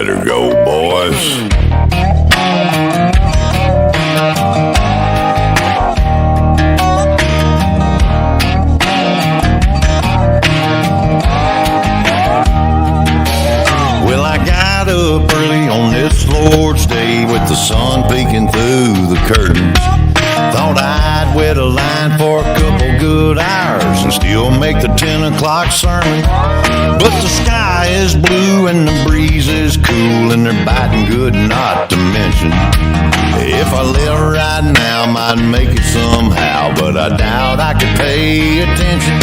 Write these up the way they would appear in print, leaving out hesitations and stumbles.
Let her go, boys. Well, I got up early on this Lord's Day with the sun peeking through the curtains. Thought I'd wait a line for a couple good hours and still make the 10 o'clock sermon. But the sky is blue and the breeze is cool and they're biting good not to mention. If I live right now, might make it somehow, but I doubt I could pay attention.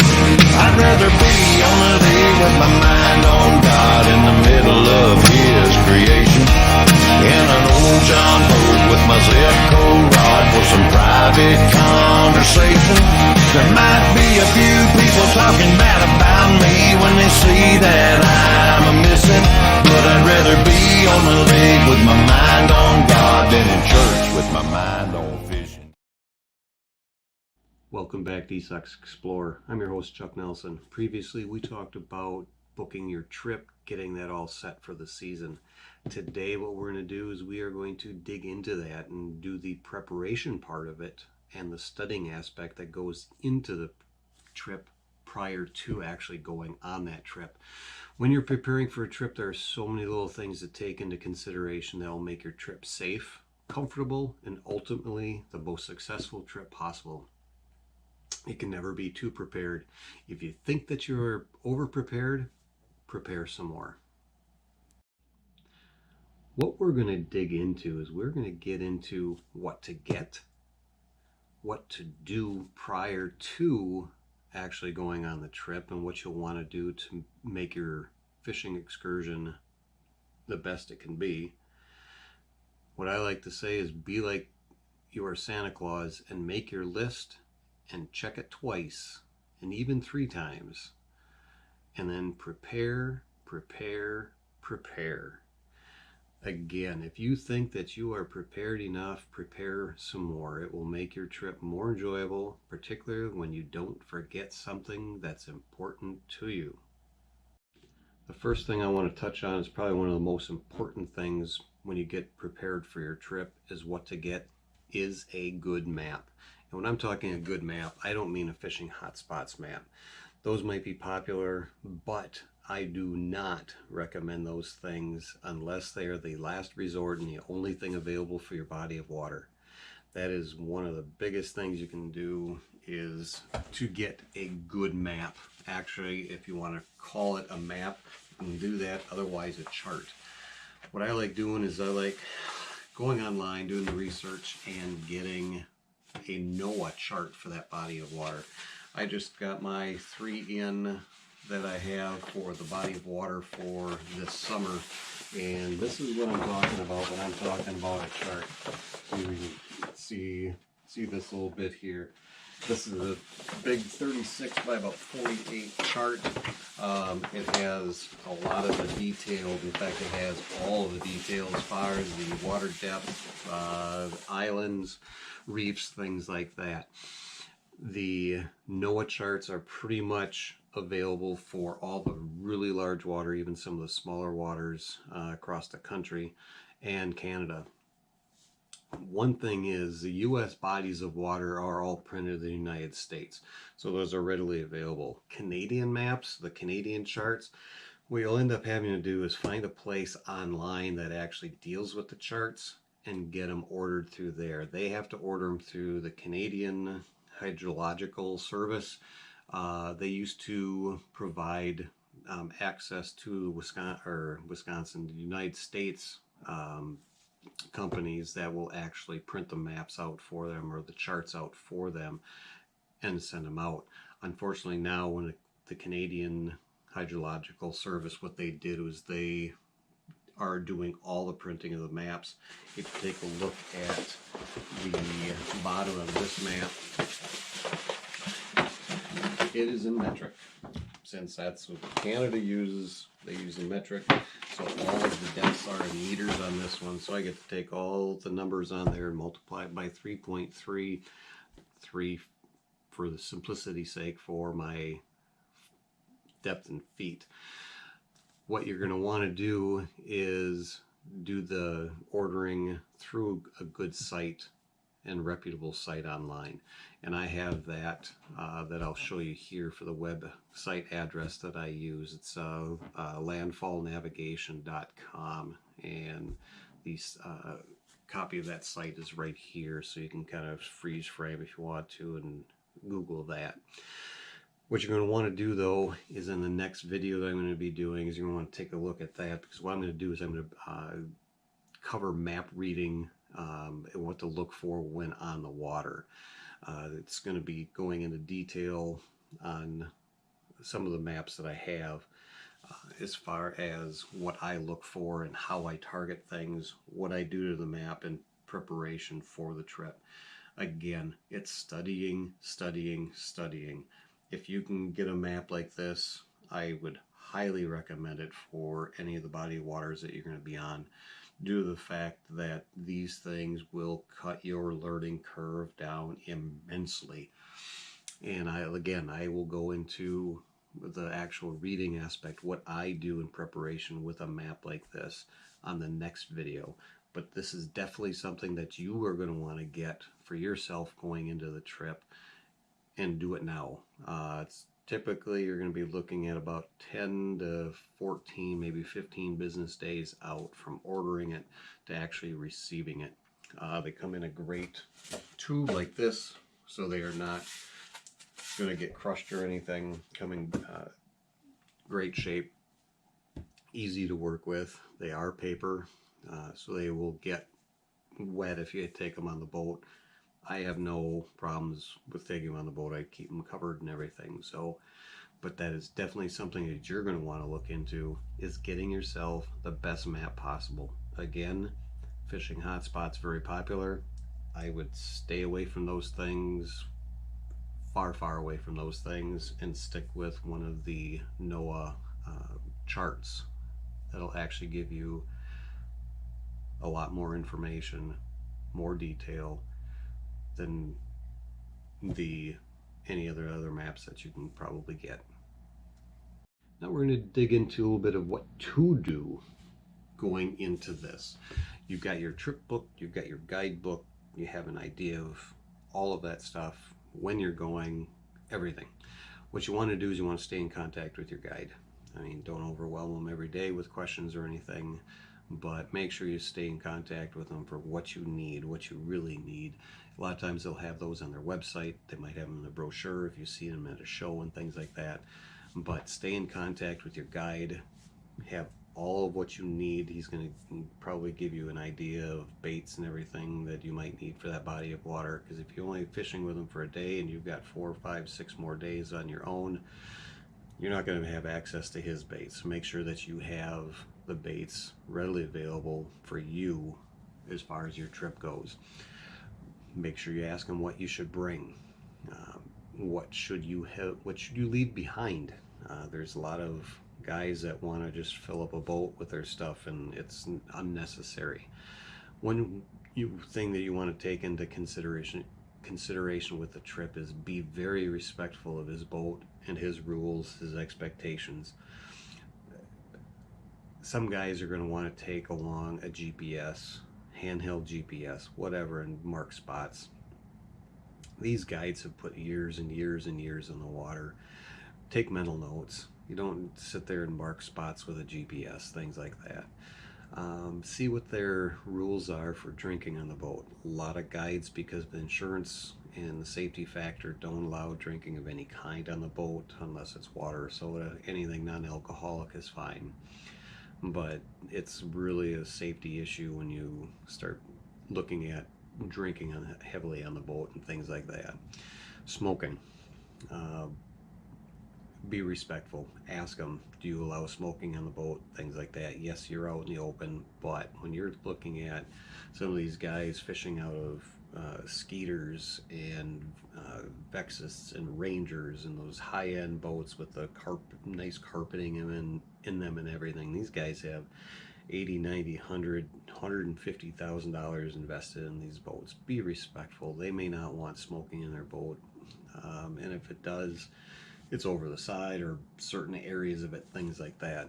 I'd rather be on a day with my mind on God in the middle of His creation, in an old John boat with my zip code rod for some private conversation. There might be a few people talking bad about me when they see that I'm a missing, but I'd rather be on the lake with my mind on God than in church with my mind on fishing. Welcome back to East Sussex Explorer. I'm your host, Chuck Nelson. Previously, we talked about booking your trip, getting that all set for the season. Today, what we're going to do is we are going to dig into that and do the preparation part of it and the studying aspect that goes into the trip prior to actually going on that trip. When you're preparing for a trip, there are so many little things to take into consideration that will make your trip safe, comfortable, and ultimately the most successful trip possible. You can never be too prepared. If you think that you're over-prepared, prepare some more. What we're going to dig into is we're going to get into what to get, what to do prior to actually going on the trip, and what you'll want to do to make your fishing excursion the best it can be. What I like to say is be like you are Santa Claus and make your list and check it twice and even 3 times, and then prepare. Again, if you think that you are prepared enough, prepare some more. It will make your trip more enjoyable, particularly when you don't forget something that's important to you. The first thing I want to touch on is probably one of the most important things when you get prepared for your trip is what to get is a good map. And when I'm talking a good map, I don't mean a fishing hotspots map. Those might be popular, but I do not recommend those things unless they are the last resort and the only thing available for your body of water. That is one of the biggest things you can do, is to get a good map. Actually, if you want to call it a map, you can do that, otherwise a chart. What I like doing is I like going online, doing the research, and getting a NOAA chart for that body of water. I just got my 3-in that I have for the body of water for this summer, and this is what I'm talking about when I'm talking about a chart. You can see this little bit here. This is a big 36 by about 48 chart. It has a lot of the details. In fact, it has all of the details as far as the water depth, islands, reefs, things like that. The NOAA charts are pretty much available for all the really large water, even some of the smaller waters across the country and Canada. One thing is the U.S. bodies of water are all printed in the United States, so those are readily available. Canadian maps, the Canadian charts, what you'll end up having to do is find a place online that actually deals with the charts and get them ordered through there. They have to order them through the Canadian Hydrological Service. They used to provide access to Wisconsin, the United States companies that will actually print the maps out for them or the charts out for them and send them out. Unfortunately, now when the Canadian Hydrological Service, what they did was they are doing all the printing of the maps. If you take a look at the bottom of this map, it is in metric. Since that's what Canada uses, they use in metric. So all of the depths are in meters on this one. So I get to take all the numbers on there and multiply it by 3.33 for the simplicity's sake for my depth in feet. What you're going to want to do is do the ordering through a good site and reputable site online. And I have that that I'll show you here for the website address that I use. It's landfallnavigation.com, and the copy of that site is right here, so you can kind of freeze frame if you want to and Google that. What you're going to want to do, though, is in the next video that I'm going to be doing is you're going to want to take a look at that, because what I'm going to do is I'm going to cover map reading and what to look for when on the water. It's going to be going into detail on some of the maps that I have as far as what I look for and how I target things, what I do to the map in preparation for the trip. Again, it's studying, studying, studying. If you can get a map like this, I would highly recommend it for any of the body of waters that you're going to be on, due to the fact that these things will cut your learning curve down immensely. And I will go into the actual reading aspect, what I do in preparation with a map like this, on the next video. But this is definitely something that you are going to want to get for yourself going into the trip, and do it now. It's typically you're going to be looking at about 10 to 14, maybe 15 business days out from ordering it to actually receiving it. They come in a great tube like this, so they are not going to get crushed or anything. Come in great shape, easy to work with. They are paper, so they will get wet if you take them on the boat. I have no problems with taking them on the boat. I keep them covered and everything. So, but that is definitely something that you're going to want to look into, is getting yourself the best map possible. Again, fishing hotspots very popular. I would stay away from those things, far away from those things, and stick with one of the NOAA charts that'll actually give you a lot more information, more detail than any other maps that you can probably get. Now we're going to dig into a little bit of what to do going into this. You've got your trip book, you've got your guidebook, you have an idea of all of that stuff, when you're going, everything. What you want to do is you want to stay in contact with your guide. I mean, don't overwhelm them every day with questions or anything, but make sure you stay in contact with them for what you need, what you really need. A lot of times they'll have those on their website. They might have them in the brochure if you see them at a show and things like that. But stay in contact with your guide. Have all of what you need. He's going to probably give you an idea of baits and everything that you might need for that body of water. Because if you're only fishing with them for a day and you've got 4, 5, 6 more days on your own, you're not going to have access to his baits. So make sure that you have the baits readily available for you as far as your trip goes. Make sure you ask him what you should bring. What should you leave behind? There's a lot of guys that want to just fill up a boat with their stuff, and it's unnecessary. One thing that you want to take into consideration with the trip is be very respectful of his boat and his rules, his expectations. Some guys are going to want to take along a GPS, handheld GPS, whatever, and mark spots. These guides have put years and years and years in the water. Take mental notes. You don't sit there and mark spots with a GPS, things like that. See what their rules are for drinking on the boat. A lot of guides, because of the insurance and the safety factor, don't allow drinking of any kind on the boat unless it's water or soda. Anything non-alcoholic is fine. But it's really a safety issue when you start looking at drinking heavily on the boat and things like that. Smoking. Be respectful. Ask them, do you allow smoking on the boat? Things like that. Yes, you're out in the open, but when you're looking at some of these guys fishing out of Skeeters and Vexus and Rangers and those high-end boats with the nice carpeting in them and everything, these guys have $80, $90, $100, $150,000 invested in these boats. Be respectful. They may not want smoking in their boat, and if it does, it's over the side or certain areas of it, things like that.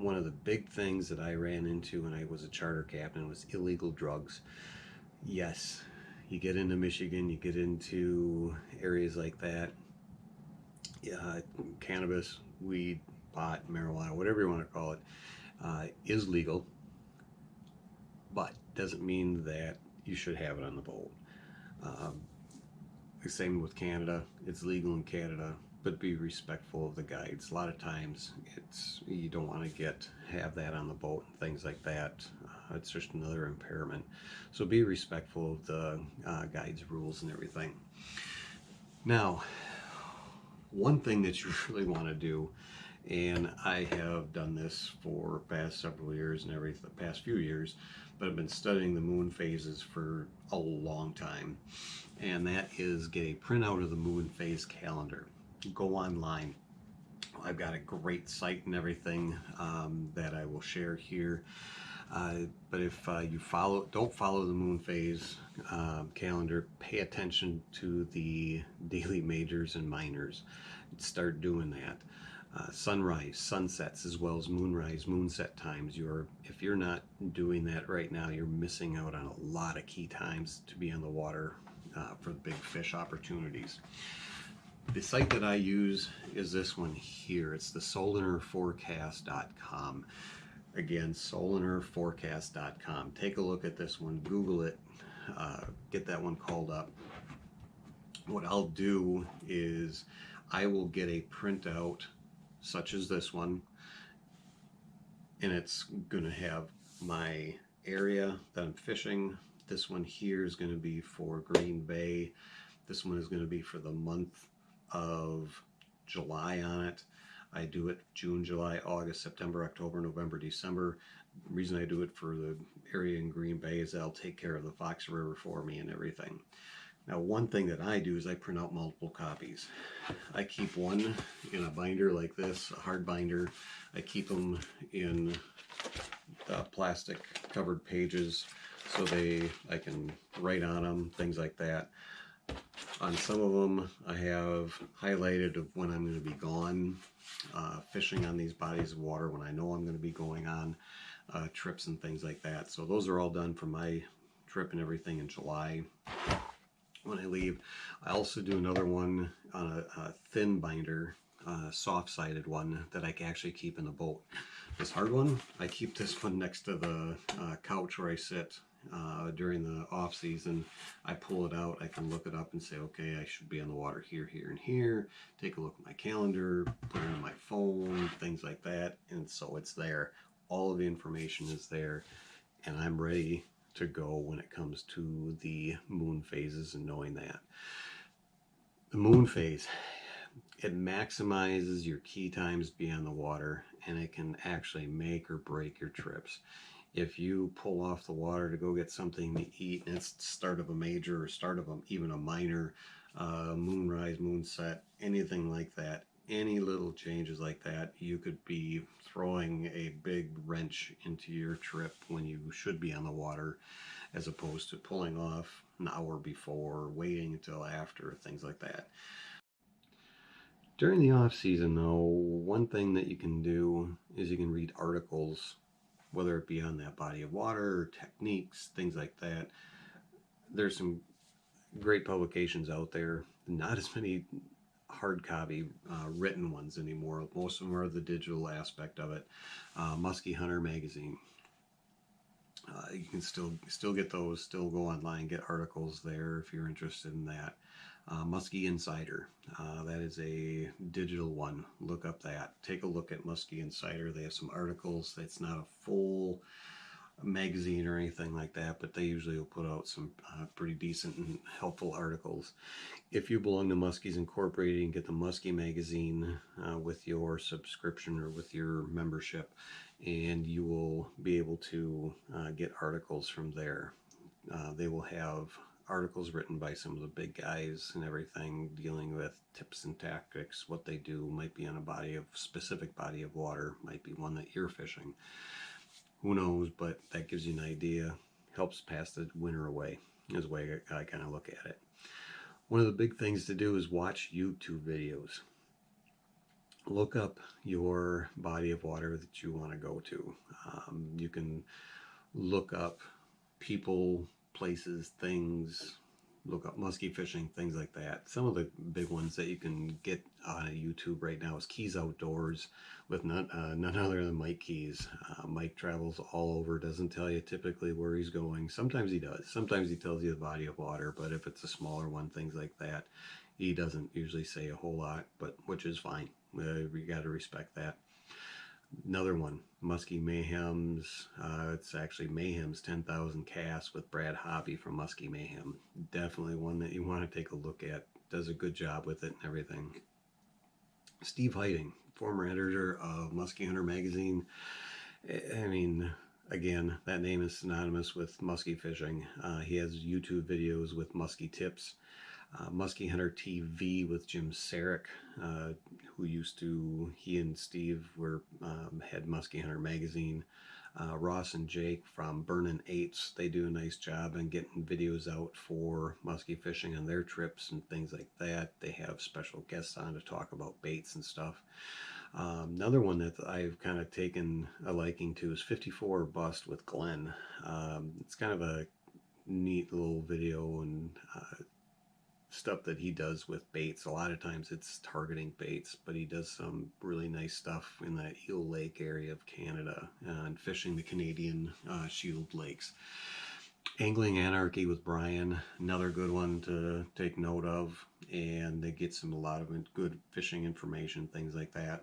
one of the big things that I ran into when I was a charter captain was illegal drugs. Yes, you get into Michigan, you get into areas like that, cannabis, weed, pot, marijuana, whatever you want to call it, is legal, but doesn't mean that you should have it on the boat. Um, the same with Canada. It's legal in Canada, but be respectful of the guides. A lot of times, you don't want to have that on the boat and things like that. It's just another impairment. So be respectful of the guides' rules and everything. Now, one thing that you really want to do, and I have done this for past several years and the past few years, but I've been studying the moon phases for a long time, and that is get a printout of the moon phase calendar. Go online. I've got a great site and everything that I will share here. But if you don't follow the moon phase calendar, pay attention to the daily majors and minors. Start doing that. Sunrise, sunsets, as well as moonrise, moonset times. If you're not doing that right now, you're missing out on a lot of key times to be on the water for the big fish opportunities. The site that I use is this one here. It's the solarforecast.com. Again, solarforecast.com. Take a look at this one, Google it, get that one called up. What I'll do is I will get a printout such as this one, and it's going to have my area that I'm fishing. This one here is going to be for Green Bay. This one is going to be for the month of July on it. I do it June, July, August, September, October, November, December. The reason I do it for the area in Green Bay is that I'll take care of the Fox River for me and everything. Now, one thing that I do is I print out multiple copies. I keep one in a binder like this, a hard binder. I keep them in plastic covered pages so I can write on them, things like that. On some of them, I have highlighted of when I'm going to be gone fishing on these bodies of water, when I know I'm going to be going on trips and things like that. So those are all done for my trip and everything in July when I leave. I also do another one on a thin binder, soft-sided one that I can actually keep in the boat. This hard one, I keep this one next to the couch where I sit during the off season. I pull it out, I can look it up and say, okay, I should be on the water here, here, and here. Take a look at my calendar, put it on my phone, things like that, and so it's there. All of the information is there, and I'm ready to go when it comes to the moon phases and knowing that. The moon phase, it maximizes your key times to be on the water, and it can actually make or break your trips. If you pull off the water to go get something to eat, and it's the start of a major or start of even a minor, moonrise, moonset, anything like that, any little changes like that, you could be throwing a big wrench into your trip when you should be on the water, as opposed to pulling off an hour before, waiting until after, things like that. During the off season, though, one thing that you can do is you can read articles, whether it be on that body of water or techniques, things like that. There's some great publications out there. Not as many hard copy written ones anymore. Most of them are the digital aspect of it. Musky Hunter magazine. You can still get those. Still go online, get articles there if you're interested in that. Musky Insider. That is a digital one. Look up that. Take a look at Musky Insider. They have some articles. It's not a full magazine or anything like that, but they usually will put out some pretty decent and helpful articles. If you belong to Muskies Incorporated and get the Musky magazine with your subscription or with your membership, and you will be able to get articles from there. They will have articles written by some of the big guys and everything, dealing with tips and tactics, what they do. Might be on a specific body of water, might be one that you're fishing. Who knows, but that gives you an idea. Helps pass the winter away, is the way I kind of look at it. One of the big things to do is watch YouTube videos. look up your body of water that you want to go to. You can look up people, places, things, look up musky fishing, things like that. Some of the big ones that you can get on YouTube right now is Keys Outdoors with none other than Mike Keys. Mike travels all over, doesn't tell you typically where he's going. Sometimes he does. Sometimes he tells you the body of water, but if it's a smaller one, things like that, he doesn't usually say a whole lot, but which is fine. We got to respect that. Another one, Musky Mayhem's. It's actually Mayhem's 10,000 Casts with Brad Hobby from Musky Mayhem. Definitely one that you want to take a look at. Does a good job with it and everything. Steve Heiting, former editor of Musky Hunter magazine. I mean, again, that name is synonymous with musky fishing. He has YouTube videos with musky tips. Musky Hunter TV with Jim Sarek, who he and Steve had Musky Hunter magazine. Ross and Jake from Burnin' Eights, they do a nice job in getting videos out for musky fishing on their trips and things like that. They have special guests on to talk about baits and stuff. Another one that I've kind of taken a liking to is 54 Bust with Glenn. It's kind of a neat little video and stuff that he does with baits. A lot of times it's targeting baits, but he does some really nice stuff in that Eel Lake area of Canada and fishing the Canadian Shield Lakes. Angling Anarchy with Brian, another good one to take note of, and they get a lot of good fishing information, things like that.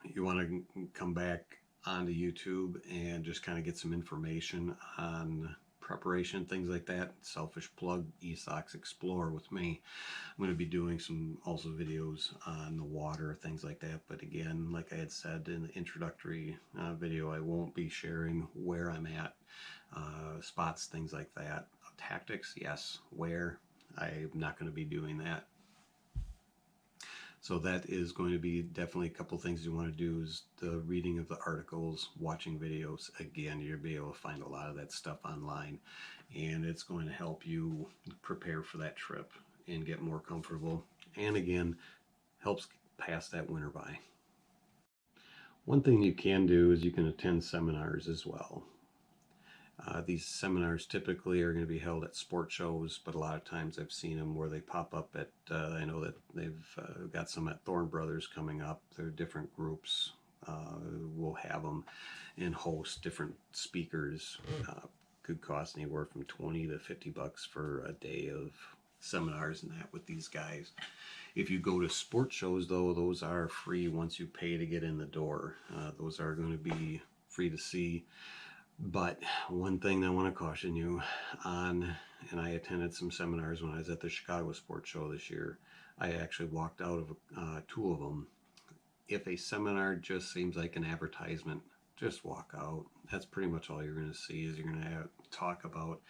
You want to come back onto YouTube and just kind of get some information on preparation, things like that. Selfish plug, Esox Explore with me. I'm going to be doing some also videos on the water, things like that. But again, like I had said in the introductory video, I won't be sharing where I'm at, spots, things like that. Tactics, yes. Where? I'm not going to be doing that. So that is going to be definitely a couple things you want to do is the reading of the articles, watching videos. Again, you'll be able to find a lot of that stuff online, and it's going to help you prepare for that trip and get more comfortable. And again, helps pass that winter by. One thing you can do is you can attend seminars as well. These seminars typically are going to be held at sport shows, but a lot of times I've seen them where they pop up at, I know that they've got some at Thorne Brothers coming up. They're different groups will have them and host different speakers. Could cost anywhere from 20 to 50 bucks for a day of seminars and that with these guys. If you go to sports shows, though, those are free once you pay to get in the door. Those are going to be free to see. But one thing I want to caution you on, and I attended some seminars when I was at the Chicago Sports Show this year. I actually walked out of 2 of them. If a seminar just seems like an advertisement, just walk out. That's pretty much all you're going to see is you're going to talk about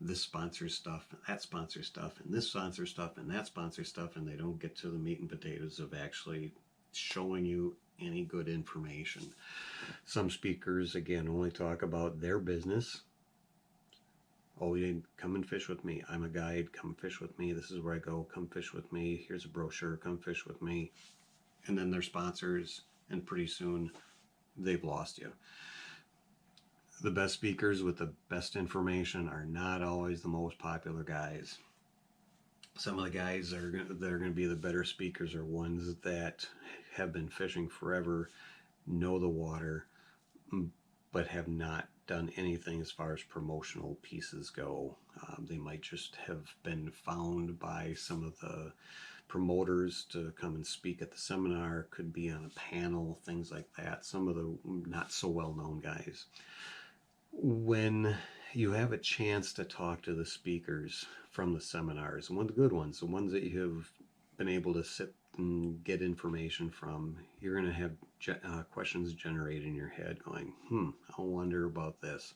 this sponsor stuff, that sponsor stuff, and this sponsor stuff, and that sponsor stuff, and they don't get to the meat and potatoes of actually showing you any good information. Some speakers, again, only talk about their business. Oh, you didn't come and fish with me. I'm a guide. Come fish with me. This is where I go. Come fish with me. Here's a brochure. Come fish with me. And then they're sponsors, and pretty soon they've lost you. The best speakers with the best information are not always the most popular guys. Some of the guys that are going to be the better speakers are ones that have been fishing forever, know the water, but have not done anything as far as promotional pieces go. They might just have been found by some of the promoters to come and speak at the seminar, could be on a panel, things like that. Some of the not so well-known guys. When you have a chance to talk to the speakers from the seminars, and one of the good ones, the ones that you have been able to sit and get information from, you're going to have questions generated in your head going, I wonder about this.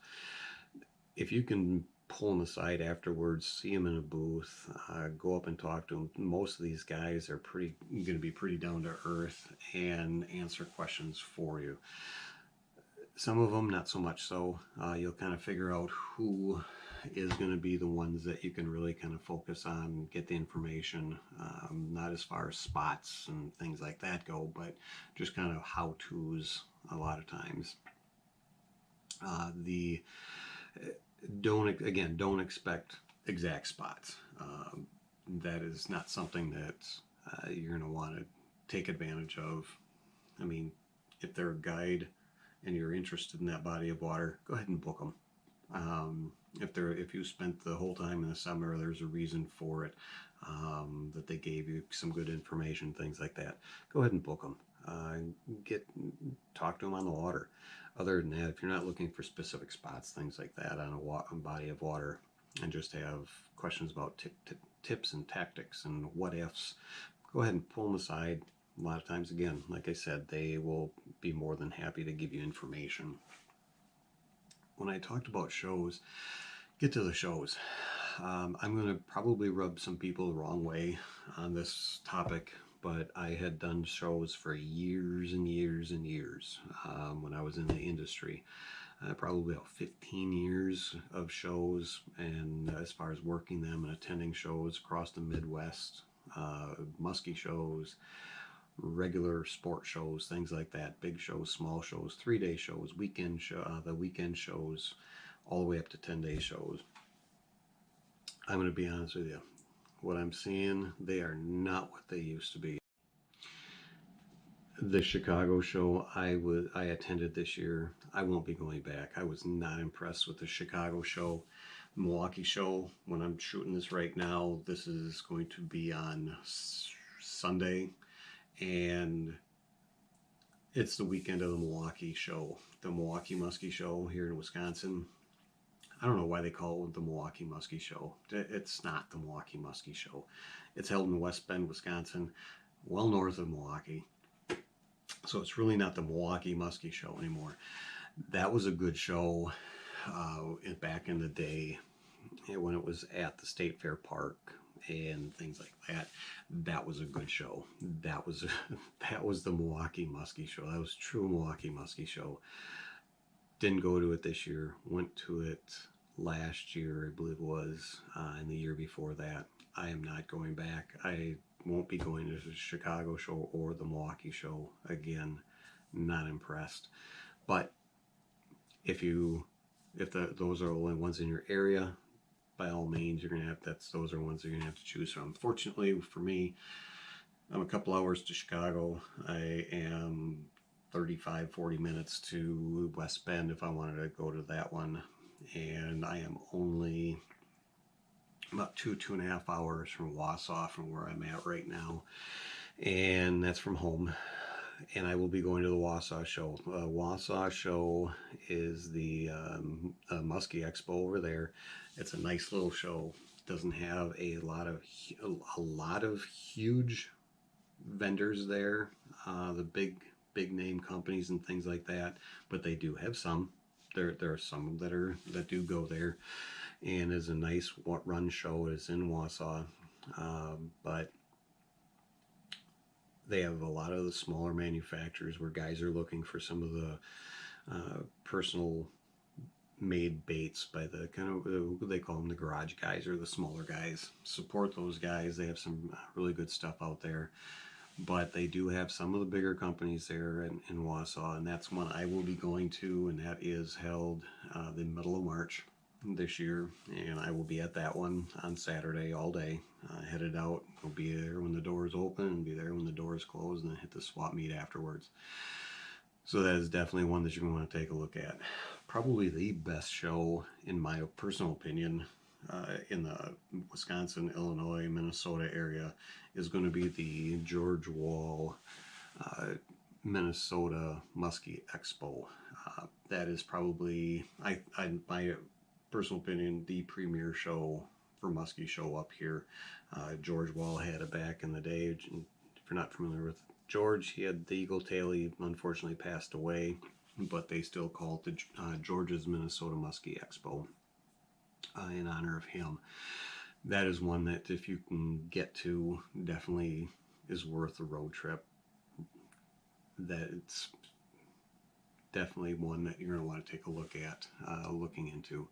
If you can pull them aside afterwards, see them in a booth, go up and talk to them. Most of these guys are going to be pretty down to earth and answer questions for you. Some of them not so much so. You'll kind of figure out who is going to be the ones that you can really kind of focus on, get the information, not as far as spots and things like that go, but just kind of how-tos a lot of times. Don't expect exact spots. That is not something that you're going to want to take advantage of. I mean, if they're a guide and you're interested in that body of water, go ahead and book them. If you spent the whole time in the summer, there's a reason for it, that they gave you some good information, things like that. Go ahead and book them. Talk to them on the water. Other than that, if you're not looking for specific spots, things like that on a body of water, and just have questions about tips and tactics and what ifs, go ahead and pull them aside. A lot of times, again, like I said, they will be more than happy to give you information. When I talked about shows, get to the shows. I'm going to probably rub some people the wrong way on this topic, but I had done shows for years and years and years when I was in the industry. Probably about 15 years of shows, and as far as working them and attending shows across the Midwest, Musky shows, regular sport shows, things like that, big shows, small shows, 3-day shows, the weekend shows, all the way up to 10-day shows. I'm going to be honest with you. What I'm seeing, they are not what they used to be. The Chicago show I attended this year, I won't be going back. I was not impressed with the Chicago show. Milwaukee show, when I'm shooting this right now, this is going to be on Sunday, and it's the weekend of the Milwaukee show, the Milwaukee Musky show here in Wisconsin. I don't know why they call it the Milwaukee Musky show. It's not the Milwaukee Musky show. It's held in West Bend, Wisconsin, well north of Milwaukee. So it's really not the Milwaukee Musky show anymore. That was a good show back in the day when it was at the State Fair Park and things like that. That was a good show. That was the Milwaukee Musky show. That was true Milwaukee Musky show. Didn't go to it this year. Went to it last year, I believe it was, and the year before that. I am not going back. I won't be going to the Chicago show or the Milwaukee show again. Not impressed. But if those are the only ones in your area, by all means, those are ones you're gonna have to choose from. Fortunately for me, I'm a couple hours to Chicago. I am 35-40 minutes to West Bend if I wanted to go to that one, and I am only about 2.5 hours from Wausau, from where I'm at right now, and that's from home. And I will be going to the Wausau show. Wausau show is the Musky Expo over there. It's a nice little show. Doesn't have a lot of huge vendors there, the big name companies and things like that, but they do have some. There are some that do go there, and is a nice run show. It's in Wausau, but they have a lot of the smaller manufacturers where guys are looking for some of the personal made baits by the kind of, they call them the garage guys, or the smaller guys. Support those guys. They have some really good stuff out there, but they do have some of the bigger companies there in Wausau, and that's one I will be going to, and that is held the middle of March this year, and I will be at that one on Saturday all day. Headed out, I'll be there when the doors open and be there when the doors close, and then hit the swap meet afterwards. So that is definitely one that you're going to want to take a look at. Probably the best show, in my personal opinion, in the Wisconsin, Illinois, Minnesota area is going to be the George Wall Minnesota Musky Expo. That is probably, my personal opinion, the premier show for Musky show up here. George Wall had it back in the day. If you're not familiar with George, he had the eagle tail. He unfortunately passed away, but they still call it the George's Minnesota Musky Expo in honor of him. That is one that, if you can get to, definitely is worth a road trip. That it's definitely one that you're going to want to take a look at, looking into.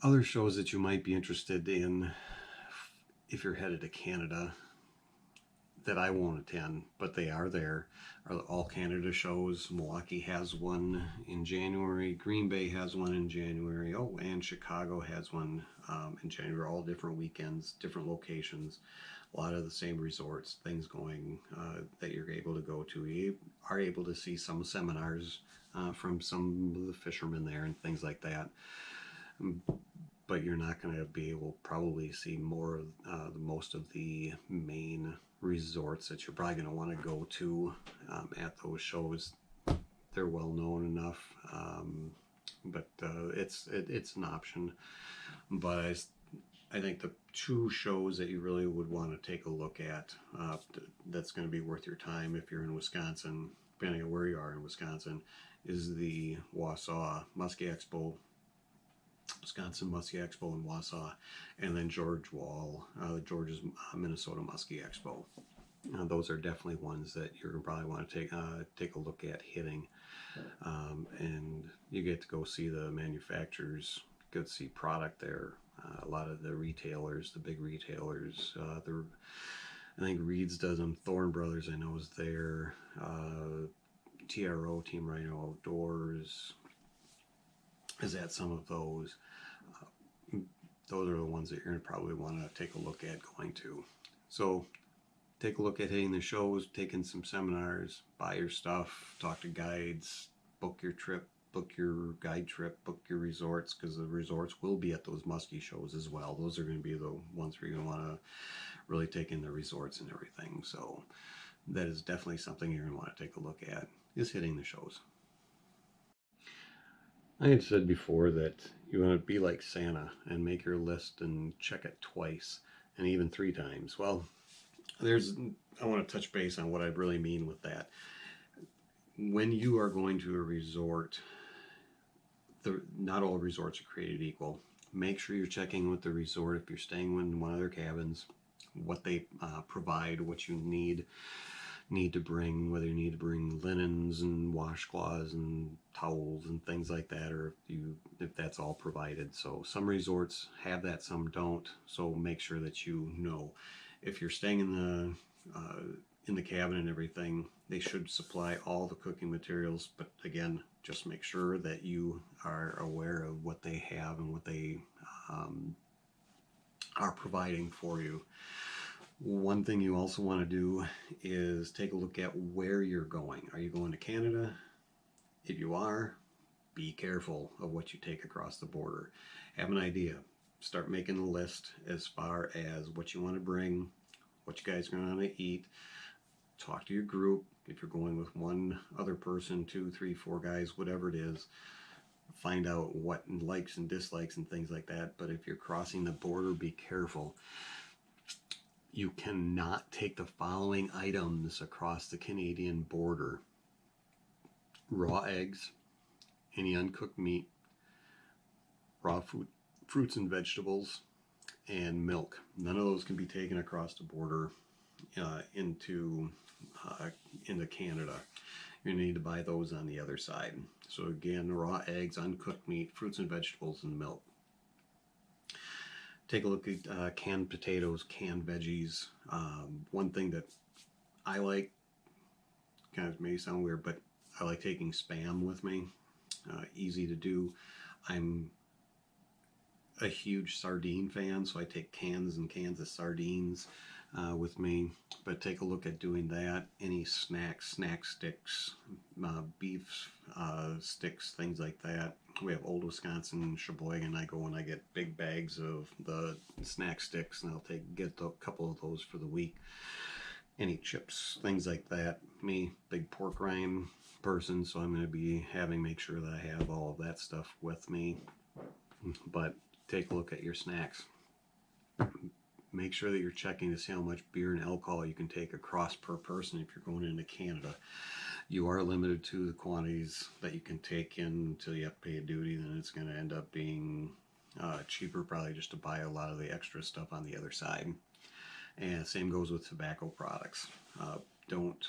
Other shows that you might be interested in if you're headed to Canada that I won't attend, but they are there, are all Canada shows. Milwaukee has one in January. Green Bay has one in January. Oh, and Chicago has one in January. All different weekends, different locations. A lot of the same resorts, things going that you're able to go to. You are able to see some seminars from some of the fishermen there and things like that. But you're not going to be able probably see more of most of the main resorts that you're probably going to want to go to at those shows. They're well known enough, but it's an option. But I think the two shows that you really would want to take a look at that's going to be worth your time if you're in Wisconsin, depending on where you are in Wisconsin, is the Wausau Musky Expo, Wisconsin Musky Expo in Wausau, and then George Wall, George's Minnesota Musky Expo. Those are definitely ones that you're gonna probably want to take a look at hitting, and you get to go see the manufacturers, get to see product there. A lot of the retailers, the big retailers. I think Reed's does them. Thorne Brothers, I know, is there. TRO, Team Rhino Outdoors, is at some of those. Those are the ones that you're going to probably want to take a look at going to. So take a look at hitting the shows, taking some seminars, buy your stuff, talk to guides, book your trip, book your guide trip, book your resorts, because the resorts will be at those musky shows as well. Those are going to be the ones where you're going to want to really take in the resorts and everything. So that is definitely something you're going to want to take a look at, is hitting the shows. I had said before that you want to be like Santa and make your list and check it twice and even 3 times. Well, I want to touch base on what I really mean with that. When you are going to a resort, not all resorts are created equal. Make sure you're checking with the resort if you're staying in one of their cabins, what they provide, what you need to bring, whether you need to bring linens and washcloths and towels and things like that, or if that's all provided. So some resorts have that, some don't. So make sure that you know. If you're staying in the cabin and everything, they should supply all the cooking materials. But again, just make sure that you are aware of what they have and what they are providing for you. One thing you also want to do is take a look at where you're going. Are you going to Canada? If you are, be careful of what you take across the border. Have an idea. Start making a list as far as what you want to bring, what you guys are going to want to eat. Talk to your group. If you're going with one other person, 2, 3, 4 guys, whatever it is, find out what likes and dislikes and things like that. But if you're crossing the border, be careful. You cannot take the following items across the Canadian border: raw eggs, any uncooked meat, raw food, fruits and vegetables, and milk. None of those can be taken across the border into Canada. You're going to need to buy those on the other side. So again, raw eggs, uncooked meat, fruits and vegetables, and milk. Take a look at canned potatoes, canned veggies. One thing that I like, kind of may sound weird, but I like taking Spam with me. Easy to do. I'm a huge sardine fan, so I take cans and cans of sardines with me. But take a look at doing that. Any snack sticks, beef sticks, things like that. We have Old Wisconsin, Sheboygan. I go and I get big bags of the snack sticks, and I'll get a couple of those for the week. Any chips, things like that. Me, big pork rind person, so I'm going to be make sure that I have all of that stuff with me. But take a look at your snacks. Make sure that you're checking to see how much beer and alcohol you can take across per person if you're going into Canada. You are limited to the quantities that you can take in until you have to pay a duty. Then it's going to end up being cheaper probably just to buy a lot of the extra stuff on the other side. And same goes with tobacco products. Don't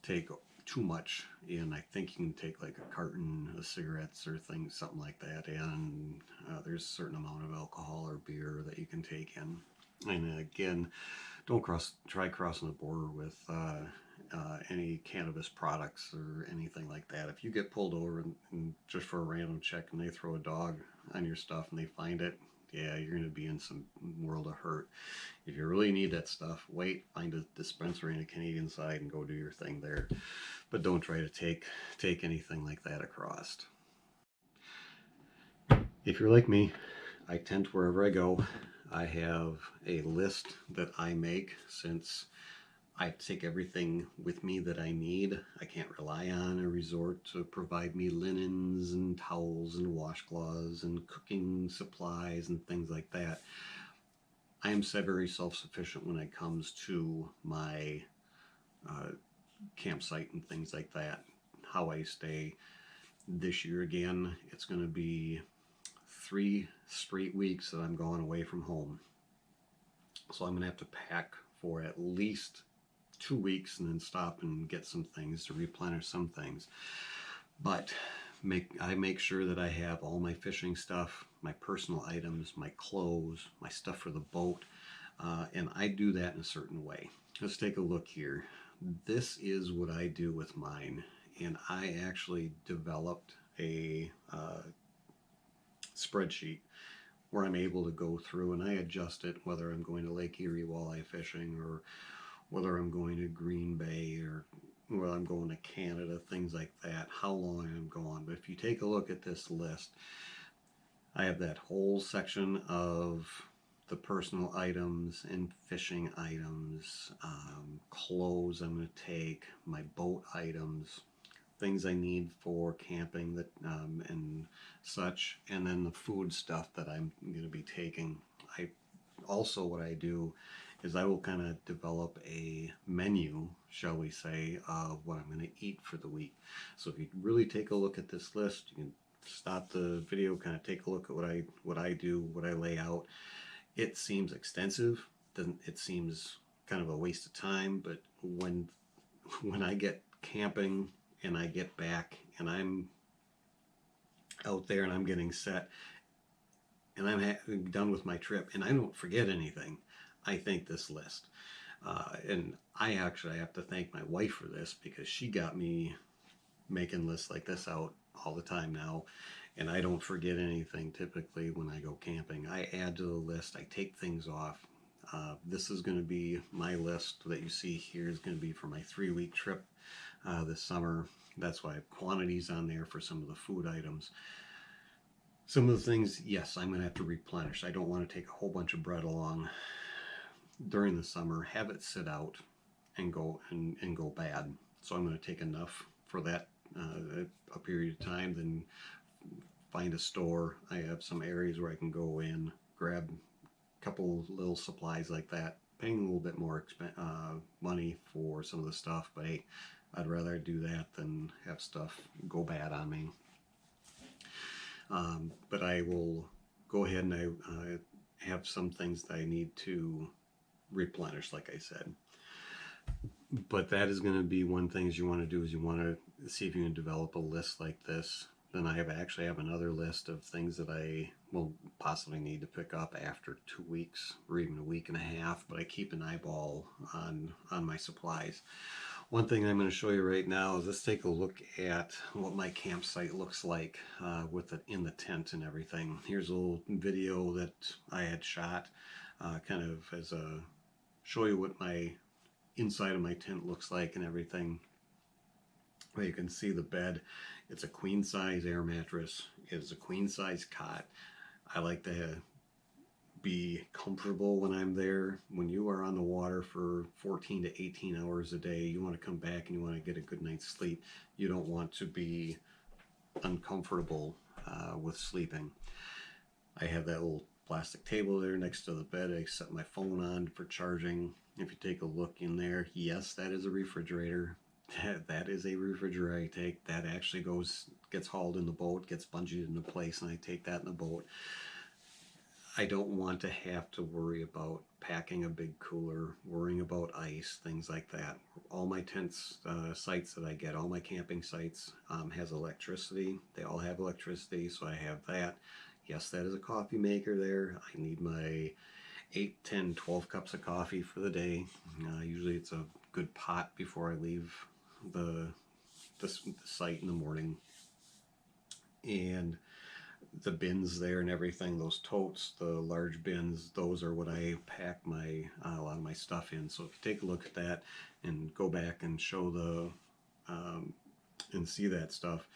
take too much. And I think you can take like a carton of cigarettes or things, something like that. And there's a certain amount of alcohol or beer that you can take in. And again, don't try crossing the border with any cannabis products or anything like that. If you get pulled over and just for a random check and they throw a dog on your stuff and they find it, yeah, you're going to be in some world of hurt. If you really need that stuff, wait, find a dispensary in the Canadian side and go do your thing there. But don't try to take anything like that across. If you're like me, I tend to wherever I go, I have a list that I make since I take everything with me that I need. I can't rely on a resort to provide me linens and towels and washcloths and cooking supplies and things like that. I am very self-sufficient when it comes to my campsite and things like that. How I stay. This year again, it's going to be 3 straight weeks that I'm going away from home. So I'm going to have to pack for at least 2 weeks and then stop and get some things to replenish some things. But I make sure that I have all my fishing stuff, my personal items, my clothes, my stuff for the boat, and I do that in a certain way. Let's take a look here. This is what I do with mine, and I actually developed a spreadsheet where I'm able to go through and I adjust it, whether I'm going to Lake Erie walleye fishing or whether I'm going to Green Bay or whether I'm going to Canada, things like that, how long I'm going. But if you take a look at this list, I have that whole section of the personal items and fishing items, clothes I'm going to take, my boat items, things I need for camping that and such, and then the food stuff that I'm going to be taking. I also, what I do is I will kind of develop a menu, shall we say, of what I'm going to eat for the week. So if you really take a look at this list, you can stop the video, kind of take a look at what I do, what I lay out. It seems extensive. It seems kind of a waste of time, but when I get camping and I get back and I'm out there and I'm getting set and I'm done with my trip and I don't forget anything, I thank this list. And I actually have to thank my wife for this because she got me making lists like this out all the time now. And I don't forget anything typically when I go camping. I add to the list, I take things off. This is going to be my list that you see here is going to be for my 3-week trip this summer. That's why I have quantities on there for some of the food items. Some of the things, yes, I'm going to have to replenish. I don't want to take a whole bunch of bread along during the summer, have it sit out and go bad. So I'm going to take enough for that a period of time, then find a store. I have some areas where I can go in, grab a couple little supplies like that, paying a little bit more money for some of the stuff, but hey, I'd rather do that than have stuff go bad on me. But I will go ahead and I have some things that I need to replenish, like I said. But that is going to be one thing you want to do is you want to see if you can develop a list like this. Then I actually have another list of things that I will possibly need to pick up after 2 weeks or even a week and a half, but I keep an eyeball on my supplies. One thing I'm going to show you right now is let's take a look at what my campsite looks like with it in the tent and everything. Here's a little video that I had shot kind of as a show you what my inside of my tent looks like and everything. Well, you can see the bed. It's a queen size air mattress. It's a queen size cot. I like to be comfortable when I'm there. When you are on the water for 14 to 18 hours a day, you want to come back and you want to get a good night's sleep. You don't want to be uncomfortable with sleeping. I have that little plastic table there next to the bed. I set my phone on for charging. If you take a look in there, yes, that is a refrigerator. That is a refrigerator I take. That actually gets hauled in the boat, gets bungeed into place, and I take that in the boat. I don't want to have to worry about packing a big cooler, worrying about ice, things like that. All my tents, sites that I get, all my camping sites has electricity. They all have electricity, so I have that. Yes, that is a coffee maker there. I need my 8, 10, 12 cups of coffee for the day. Usually it's a good pot before I leave the, the site in the morning. And the bins there and everything, those totes, the large bins, those are what I pack my a lot of my stuff in. So if you take a look at that and go back and show the and see that stuff,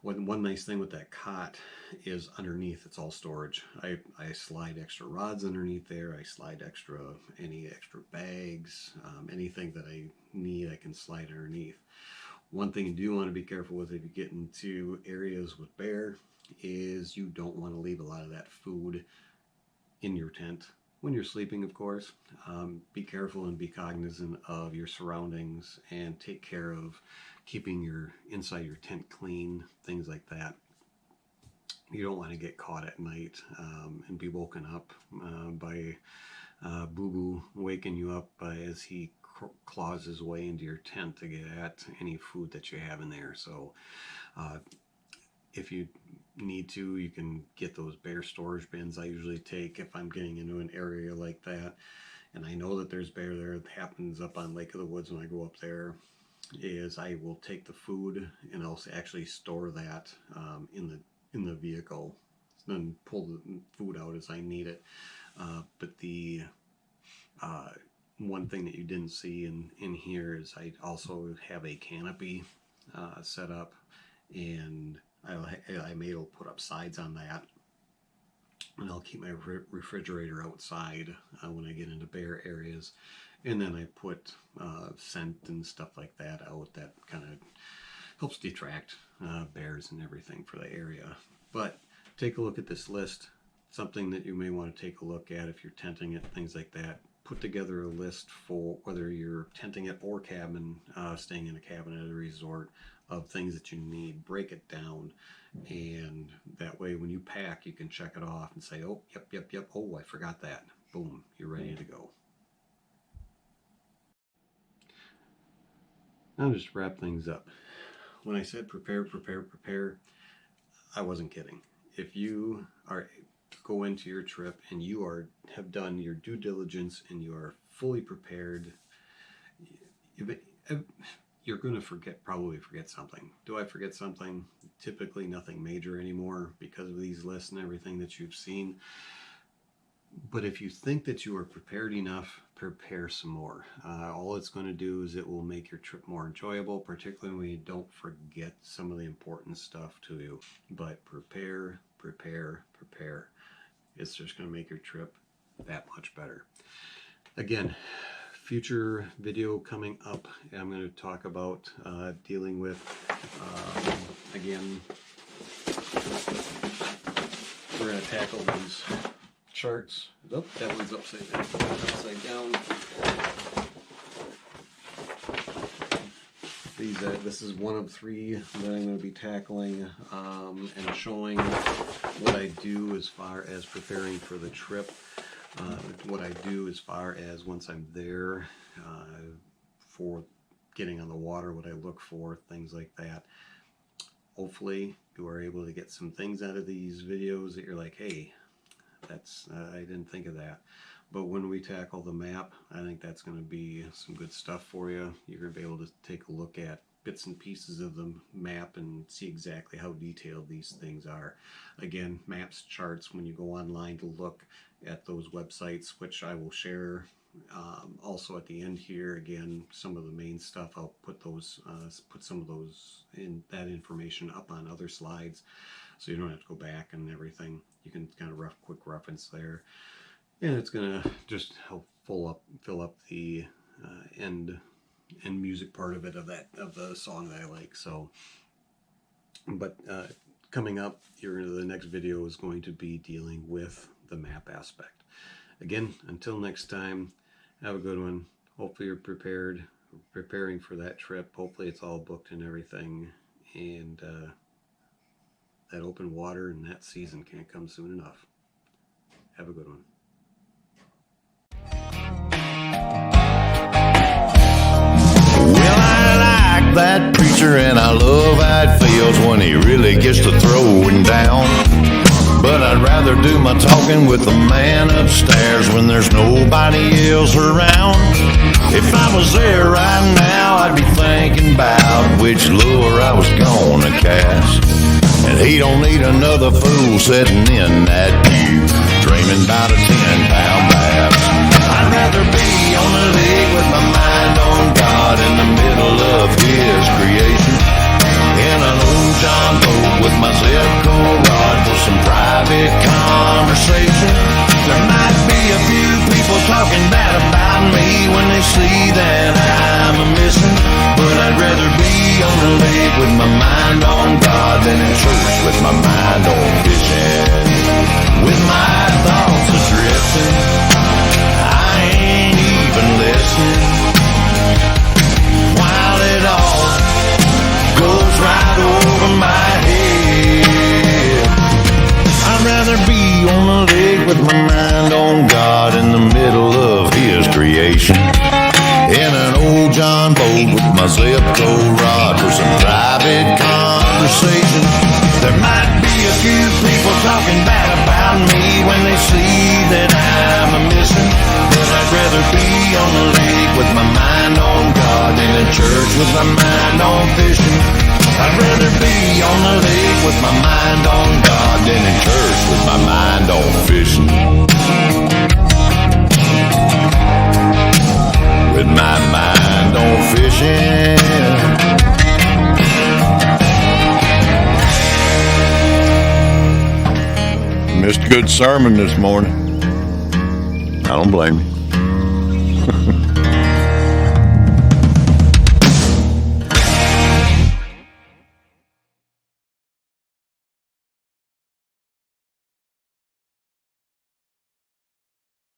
one nice thing with that cot is underneath it's all storage. I slide extra rods underneath there. I slide any extra bags, anything that I need I can slide underneath. One thing you do want to be careful with if you get into areas with bear is you don't want to leave a lot of that food in your tent when you're sleeping, of course. Be careful and be cognizant of your surroundings and take care of keeping your inside your tent clean, things like that. You don't want to get caught at night and be woken up by Boo Boo waking you up as he claws his way into your tent to get at any food that you have in there. So if you need to, you can get those bear storage bins. I usually take, if I'm getting into an area like that and I know that there's bear there, it happens up on Lake of the Woods when I go up there, is I will take the food and I'll actually store that in the vehicle, then pull the food out as I need it. But the one thing that you didn't see in here is I also have a canopy set up, and I'm able to put up sides on that, and I'll keep my refrigerator outside when I get into bear areas, and then I put scent and stuff like that out that kind of helps detract bears and everything for the area. But take a look at this list, something that you may want to take a look at if you're tenting it, things like that. Put together a list for whether you're tenting it or staying in a cabin at a resort, of things that you need. Break it down, and that way when you pack you can check it off and say, oh, yep, oh, I forgot that. Boom, you're ready to go. Now just wrap things up. When I said prepare, I wasn't kidding. If you are go into your trip and you have done your due diligence and you are fully prepared, you're going to probably forget something. Do I forget something? Typically nothing major anymore because of these lists and everything that you've seen. But if you think that you are prepared enough, prepare some more. All it's going to do is it will make your trip more enjoyable, particularly when you don't forget some of the important stuff to you. But prepare. It's just going to make your trip that much better. Again, future video coming up, I'm going to talk about dealing with, again, we're going to tackle these charts. Oh, that one's upside down. This is one of 3 that I'm going to be tackling and showing what I do as far as preparing for the trip. What I do as far as once I'm there for getting on the water, what I look for, things like that. Hopefully you are able to get some things out of these videos that you're like, hey, that's I didn't think of that. But when we tackle the map, I think that's going to be some good stuff for you. You're going to be able to take a look at bits and pieces of the map and see exactly how detailed these things are. Again, maps, charts, when you go online to look at those websites, which I will share also at the end here. Again, some of the main stuff, I'll put some of those that information up on other slides, so you don't have to go back and everything. You can kind of quick reference there, and it's gonna just help fill up the end music part of it, of the song that I like. So, but coming up here, the next video is going to be dealing with the map aspect. Again, until next time, have a good one. Hopefully you're preparing for that trip. Hopefully it's all booked and everything, and that open water and that season can't come soon enough. Have a good one. Well, I like that preacher and I love how it feels when he really gets to throwing down. But I'd rather do my talking with the man upstairs when there's nobody else around. If I was there right now, I'd be thinking about which lure I was gonna cast. And he don't need another fool sitting in that pew, dreaming about a 10-pound bass. I'd rather be on the lake with my mind on God in the middle of His creation, in an old John boat with my Zipco rod for some private conversation. There might be a few people talking bad about me when they see that I'm a missing, but I'd rather be on the lake with my mind on God than in church with my mind on fishing. With my thoughts adrift, I ain't even listening, while it all goes right over my head. I'd rather be on the lake with my mind on God in the middle of His creation, in an old John boat with my Zipco rod for some private conversation. There might be a few people talking bad about me when they see that I'm a missing, but I'd rather be on the lake with my mind on God than in church with my mind on fishing. I'd rather be on the lake with my mind on God than in church with my mind on fishing. With my mind on fishing. Missed a good sermon this morning. I don't blame you.